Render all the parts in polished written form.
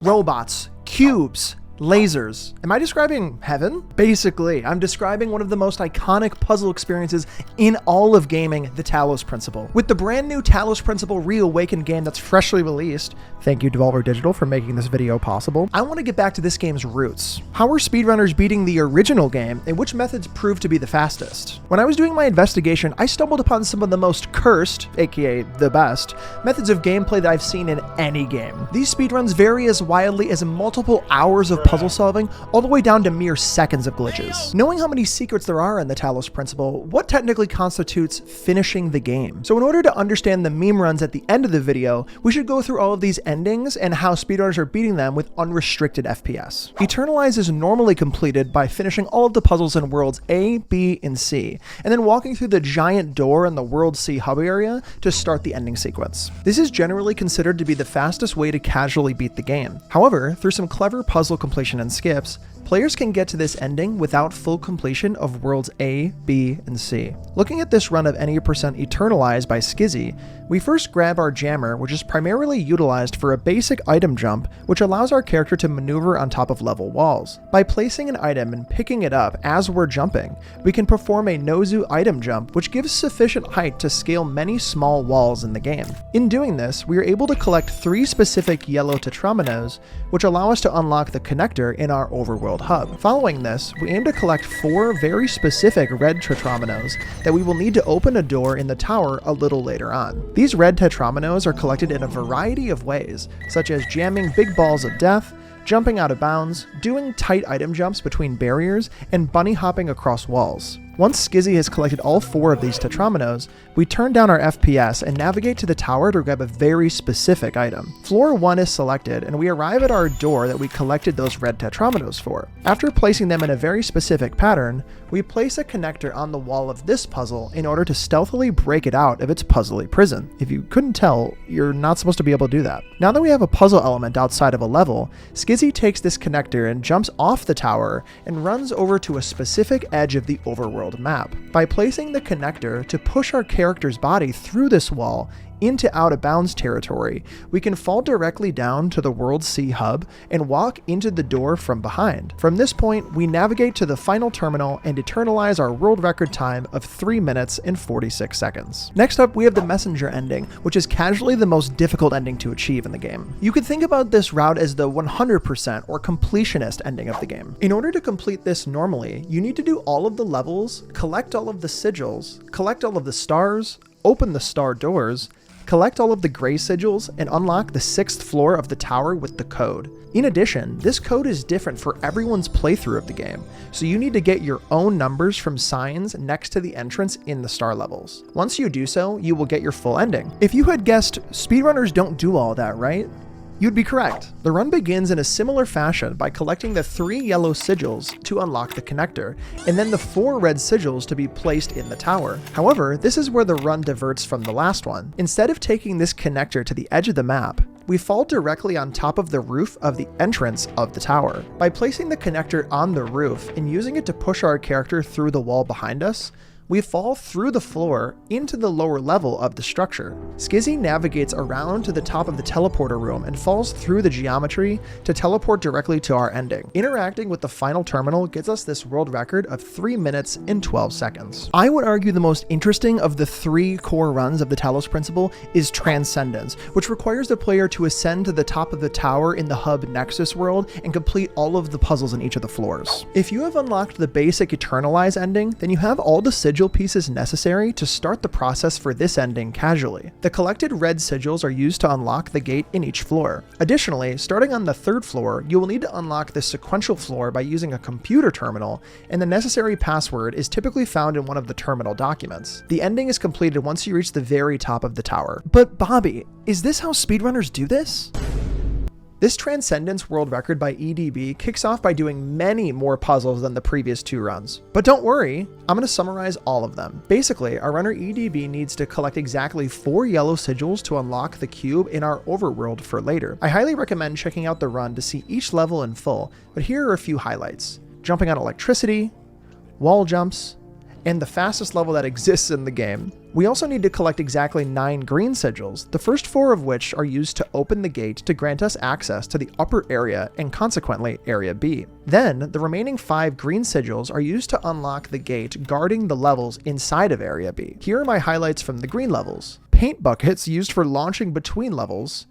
Robots, cubes, lasers. Am I describing heaven? Basically, I'm describing one of the most iconic puzzle experiences in all of gaming, the Talos Principle. With the brand new Talos Principle Reawakened game that's freshly released, thank you Devolver Digital for making this video possible, I want to get back to this game's roots. How are speedrunners beating the original game, and which methods proved to be the fastest? When I was doing my investigation, I stumbled upon some of the most cursed, aka the best, methods of gameplay that I've seen in any game. These speedruns vary as wildly as multiple hours of puzzle solving, all the way down to mere seconds of glitches. Knowing how many secrets there are in the Talos Principle, what technically constitutes finishing the game? So in order to understand the meme runs at the end of the video, we should go through all of these endings and how speedrunners are beating them with unrestricted FPS. Eternalize is normally completed by finishing all of the puzzles in worlds A, B, and C, and then walking through the giant door in the world C hub area to start the ending sequence. This is generally considered to be the fastest way to casually beat the game. However, through some clever puzzle completion and skips, players can get to this ending without full completion of worlds A, B, and C. Looking at this run of any % Eternalize by Skizzy, we first grab our jammer, which is primarily utilized for a basic item jump, which allows our character to maneuver on top of level walls. By placing an item and picking it up as we're jumping, we can perform a Nozu item jump, which gives sufficient height to scale many small walls in the game. In doing this, we are able to collect 3 specific yellow tetrominoes, which allow us to unlock the connector in our overworld hub. Following this, we aim to collect 4 very specific red tetrominoes that we will need to open a door in the tower a little later on. These red tetrominoes are collected in a variety of ways, such as jamming big balls of death, jumping out of bounds, doing tight item jumps between barriers, and bunny hopping across walls. Once Skizzy has collected all 4 of these tetrominoes, we turn down our FPS and navigate to the tower to grab a very specific item. Floor 1 is selected, and we arrive at our door that we collected those red tetrominoes for. After placing them in a very specific pattern, we place a connector on the wall of this puzzle in order to stealthily break it out of its puzzly prison. If you couldn't tell, you're not supposed to be able to do that. Now that we have a puzzle element outside of a level, Skizzy takes this connector and jumps off the tower and runs over to a specific edge of the overworld map. By placing the connector to push our character's body through this wall into out of bounds territory, we can fall directly down to the World C hub and walk into the door from behind. From this point, we navigate to the final terminal and eternalize our world record time of 3 minutes and 46 seconds. Next up, we have the messenger ending, which is casually the most difficult ending to achieve in the game. You could think about this route as the 100% or completionist ending of the game. In order to complete this normally, you need to do all of the levels, collect all of the sigils, collect all of the stars, open the star doors, collect all of the gray sigils, and unlock the 6th floor of the tower with the code. In addition, this code is different for everyone's playthrough of the game, so you need to get your own numbers from signs next to the entrance in the star levels. Once you do so, you will get your full ending. If you had guessed speedrunners don't do all that, right? You'd be correct. The run begins in a similar fashion by collecting the 3 yellow sigils to unlock the connector, and then the 4 red sigils to be placed in the tower. However, this is where the run diverts from the last one. Instead of taking this connector to the edge of the map, we fall directly on top of the roof of the entrance of the tower. By placing the connector on the roof and using it to push our character through the wall behind us, we fall through the floor into the lower level of the structure. Skizzy navigates around to the top of the teleporter room and falls through the geometry to teleport directly to our ending. Interacting with the final terminal gets us this world record of 3 minutes and 12 seconds. I would argue the most interesting of the 3 core runs of the Talos Principle is Transcendence, which requires the player to ascend to the top of the tower in the hub Nexus world and complete all of the puzzles in each of the floors. If you have unlocked the basic Eternalize ending, then you have all the sigils pieces necessary to start the process for this ending casually. The collected red sigils are used to unlock the gate in each floor. Additionally, starting on the 3rd floor, you will need to unlock the sequential floor by using a computer terminal, and the necessary password is typically found in one of the terminal documents. The ending is completed once you reach the very top of the tower. But Bobby, is this how speedrunners do this? This Transcendence world record by EDB kicks off by doing many more puzzles than the previous 2 runs. But don't worry, I'm going to summarize all of them. Basically, our runner EDB needs to collect exactly 4 yellow sigils to unlock the cube in our overworld for later. I highly recommend checking out the run to see each level in full, but here are a few highlights. Jumping on electricity, wall jumps, and the fastest level that exists in the game. We also need to collect exactly 9 green sigils, the first 4 of which are used to open the gate to grant us access to the upper area and consequently Area B. Then, the remaining 5 green sigils are used to unlock the gate guarding the levels inside of Area B. Here are my highlights from the green levels. Paint buckets used for launching between levels,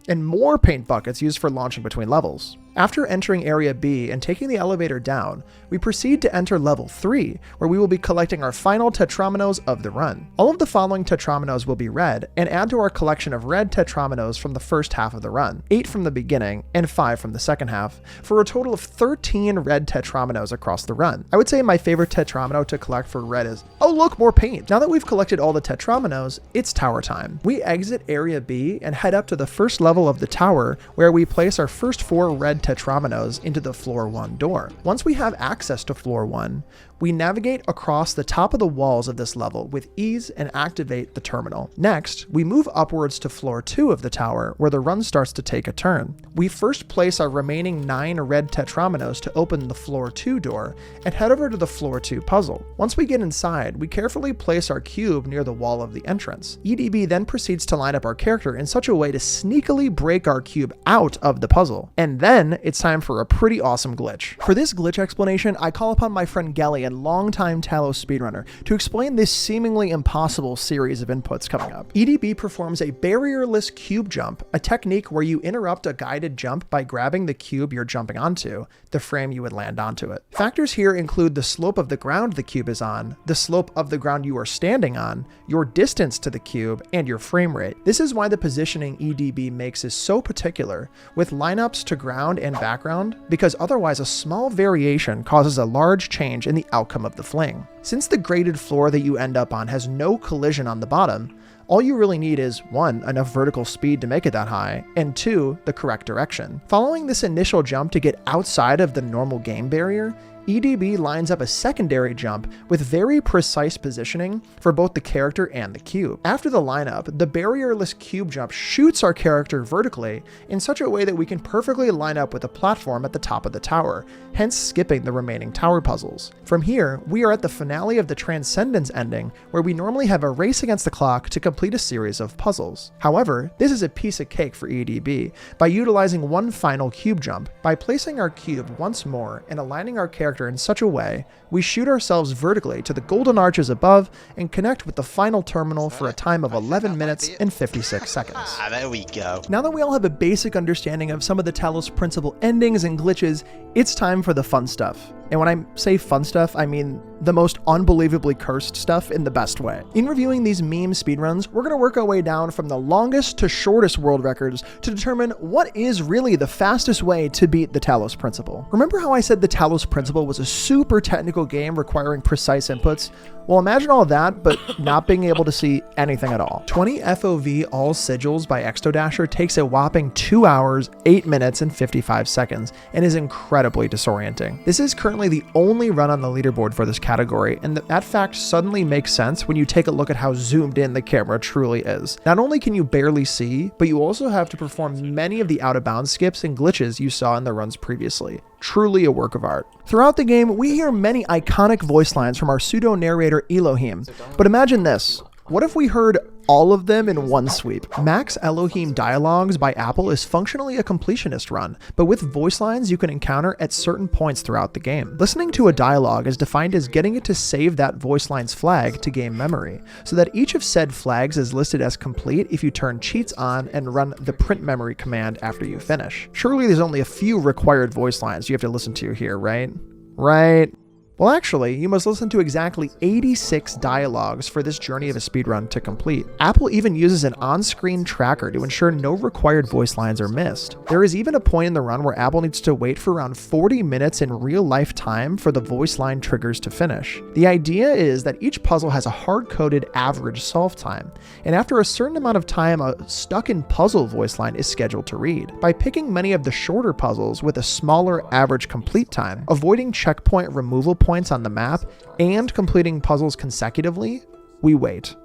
and more paint buckets used for launching between levels. After entering Area B and taking the elevator down, we proceed to enter Level 3, where we will be collecting our final tetrominoes of the run. All of the following tetrominoes will be red, and add to our collection of red tetrominoes from the first half of the run, 8 from the beginning, and 5 from the second half, for a total of 13 red tetrominoes across the run. I would say my favorite tetromino to collect for red is, oh look, more paint! Now that we've collected all the tetrominoes, it's tower time. We exit Area B and head up to the first level of the tower, where we place our first 4 red tetrominoes into the floor 1 door. Once we have access to floor 1, we navigate across the top of the walls of this level with ease and activate the terminal. Next, we move upwards to floor 2 of the tower, where the run starts to take a turn. We first place our remaining 9 red tetrominoes to open the floor 2 door, and head over to the floor 2 puzzle. Once we get inside, we carefully place our cube near the wall of the entrance. EDB then proceeds to line up our character in such a way to sneakily break our cube out of the puzzle. And then, it's time for a pretty awesome glitch. For this glitch explanation, I call upon my friend Gelly, a longtime Talos speedrunner, to explain this seemingly impossible series of inputs coming up. EDB performs a barrierless cube jump, a technique where you interrupt a guided jump by grabbing the cube you're jumping onto, the frame you would land onto it. Factors here include the slope of the ground the cube is on, the slope of the ground you are standing on, your distance to the cube, and your frame rate. This is why the positioning EDB makes is so particular, with lineups to ground and background, because otherwise a small variation causes a large change in the outcome of the fling. Since the graded floor that you end up on has no collision on the bottom, all you really need is 1, enough vertical speed to make it that high, and 2, the correct direction. Following this initial jump to get outside of the normal game barrier, EDB lines up a secondary jump with very precise positioning for both the character and the cube. After the lineup, the barrierless cube jump shoots our character vertically in such a way that we can perfectly line up with the platform at the top of the tower, hence skipping the remaining tower puzzles. From here, we are at the finale of the Transcendence ending, where we normally have a race against the clock to complete a series of puzzles. However, this is a piece of cake for EDB by utilizing one final cube jump. By placing our cube once more and aligning our character in such a way, we shoot ourselves vertically to the golden arches above and connect with the final terminal for a time of 11 minutes and 56 seconds. There we go. Now that we all have a basic understanding of some of the Talos principle endings and glitches, it's time for the fun stuff. And when I say fun stuff, I mean the most unbelievably cursed stuff in the best way. In reviewing these meme speedruns, we're going to work our way down from the longest to shortest world records to determine what is really the fastest way to beat the Talos principle. Remember how I said the Talos principle was a super technical game requiring precise inputs? Well, imagine all of that, but not being able to see anything at all. 20 FOV all sigils by Exodasher takes a whopping 2 hours, 8 minutes, and 55 seconds, and is incredibly disorienting. This is currently the only run on the leaderboard for this category, and that fact suddenly makes sense when you take a look at how zoomed in the camera truly is. Not only can you barely see, but you also have to perform many of the out-of-bounds skips and glitches you saw in the runs previously. Truly a work of art. Throughout the game, we hear many iconic voice lines from our pseudo-narrator Elohim, but imagine this. What if we heard all of them in one sweep? Max Elohim Dialogues by Apple is functionally a completionist run, but with voice lines you can encounter at certain points throughout the game. Listening to a dialogue is defined as getting it to save that voice line's flag to game memory, so that each of said flags is listed as complete if you turn cheats on and run the print memory command after you finish. Surely there's only a few required voice lines you have to listen to here, right? Right? Well, actually, you must listen to exactly 86 dialogues for this journey of a speedrun to complete. Apple even uses an on-screen tracker to ensure no required voice lines are missed. There is even a point in the run where Apple needs to wait for around 40 minutes in real-life time for the voice line triggers to finish. The idea is that each puzzle has a hard-coded average solve time, and after a certain amount of time, a stuck-in puzzle voice line is scheduled to read. By picking many of the shorter puzzles with a smaller average complete time, avoiding checkpoint removal points on the map, and completing puzzles consecutively, we wait.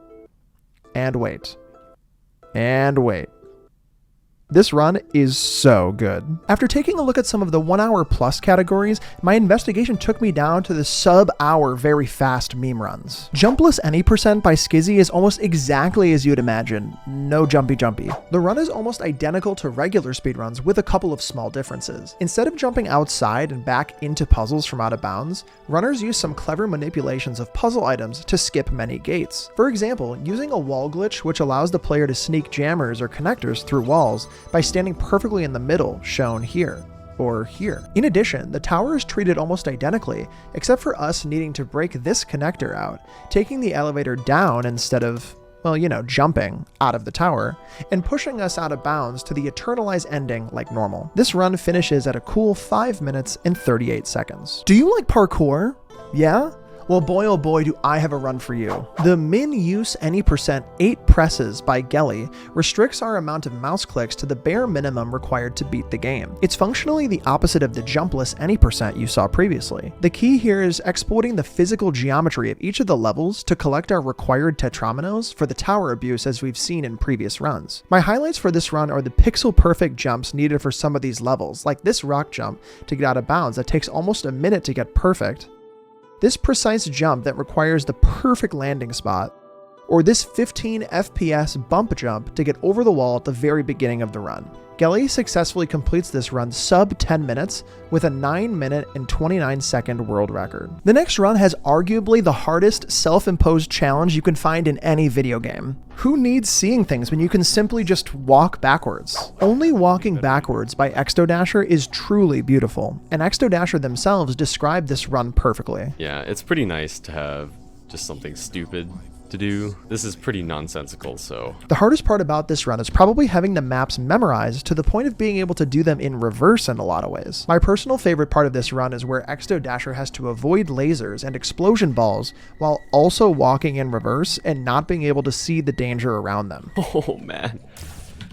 And wait. And wait. This run is so good. After taking a look at some of the 1 hour plus categories, my investigation took me down to the sub-hour very fast meme runs. Jumpless any percent by Skizzy is almost exactly as you'd imagine. No jumpy. The run is almost identical to regular speedruns with a couple of small differences. Instead of jumping outside and back into puzzles from out of bounds, runners use some clever manipulations of puzzle items to skip many gates. For example, using a wall glitch which allows the player to sneak jammers or connectors through walls by standing perfectly in the middle, shown here, or here. In addition, the tower is treated almost identically, except for us needing to break this connector out, taking the elevator down instead of, well, you know, jumping out of the tower, and pushing us out of bounds to the Eternalize ending like normal. This run finishes at a cool 5 minutes and 38 seconds. Do you like parkour? Yeah? Well, boy oh boy do I have a run for you. The min use any percent 8 presses by Gelly restricts our amount of mouse clicks to the bare minimum required to beat the game. It's functionally the opposite of the jumpless any percent you saw previously. The key here is exploiting the physical geometry of each of the levels to collect our required tetrominos for the tower abuse as we've seen in previous runs. My highlights for this run are the pixel perfect jumps needed for some of these levels, like this rock jump to get out of bounds that takes almost a minute to get perfect, this precise jump that requires the perfect landing spot, or this 15 FPS bump jump to get over the wall at the very beginning of the run. Gelly successfully completes this run sub 10 minutes with a 9 minute and 29 second world record. The next run has arguably the hardest self-imposed challenge you can find in any video game. Who needs seeing things when you can simply just walk backwards? Only Walking Backwards by Exodasher is truly beautiful, and Exodasher themselves describe this run perfectly. Yeah, it's pretty nice to have just something stupid to do. This is pretty nonsensical, so. The hardest part about this run is probably having the maps memorized to the point of being able to do them in reverse in a lot of ways. My personal favorite part of this run is where Exodasher has to avoid lasers and explosion balls while also walking in reverse and not being able to see the danger around them. Oh man.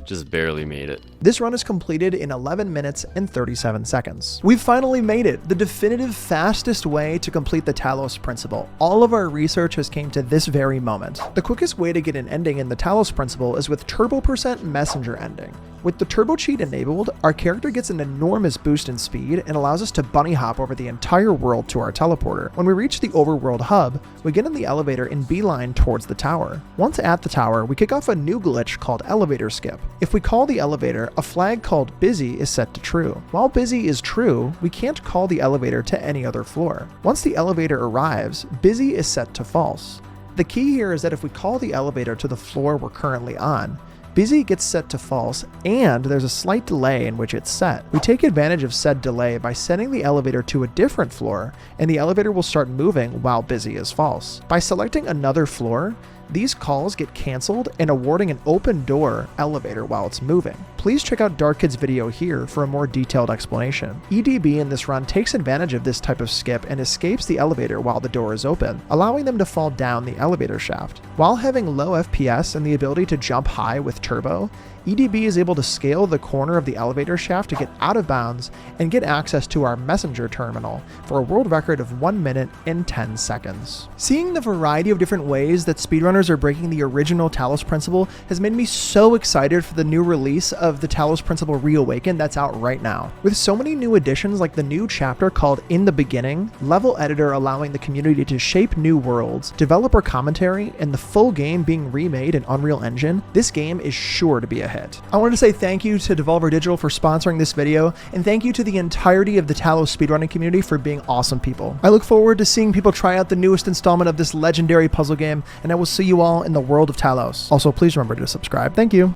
Just barely made it. This run is completed in 11 minutes and 37 seconds. We've finally made it, the definitive fastest way to complete the Talos principle. All of our research has came to this very moment. The quickest way to get an ending in the Talos principle is with turbo % messenger ending. With the turbo cheat enabled, our character gets an enormous boost in speed and allows us to bunny hop over the entire world to our teleporter. When we reach the overworld hub, we get in the elevator and beeline towards the tower. Once at the tower, we kick off a new glitch called elevator skip. If we call the elevator, a flag called busy is set to true. While busy is true, we can't call the elevator to any other floor. Once the elevator arrives, busy is set to false. The key here is that if we call the elevator to the floor we're currently on, busy gets set to false, and there's a slight delay in which it's set. We take advantage of said delay by setting the elevator to a different floor, and the elevator will start moving while busy is false. By selecting another floor, these calls get canceled and awarding an open door elevator while it's moving. Please check out Dark Kid's video here for a more detailed explanation. EDB in this run takes advantage of this type of skip and escapes the elevator while the door is open, allowing them to fall down the elevator shaft. While having low FPS and the ability to jump high with turbo, EDB is able to scale the corner of the elevator shaft to get out of bounds and get access to our messenger terminal for a world record of 1 minute and 10 seconds. Seeing the variety of different ways that speedrunners are breaking the original Talos principle has made me so excited for the new release of the Talos Principle Reawakened that's out right now. With so many new additions like the new chapter called In the Beginning, level editor allowing the community to shape new worlds, developer commentary, and the full game being remade in Unreal Engine, this game is sure to be a hit. I want to say thank you to Devolver Digital for sponsoring this video, and thank you to the entirety of the Talos speedrunning community for being awesome people. I look forward to seeing people try out the newest installment of this legendary puzzle game, and I will see you all in the world of Talos. Also, please remember to subscribe. Thank you.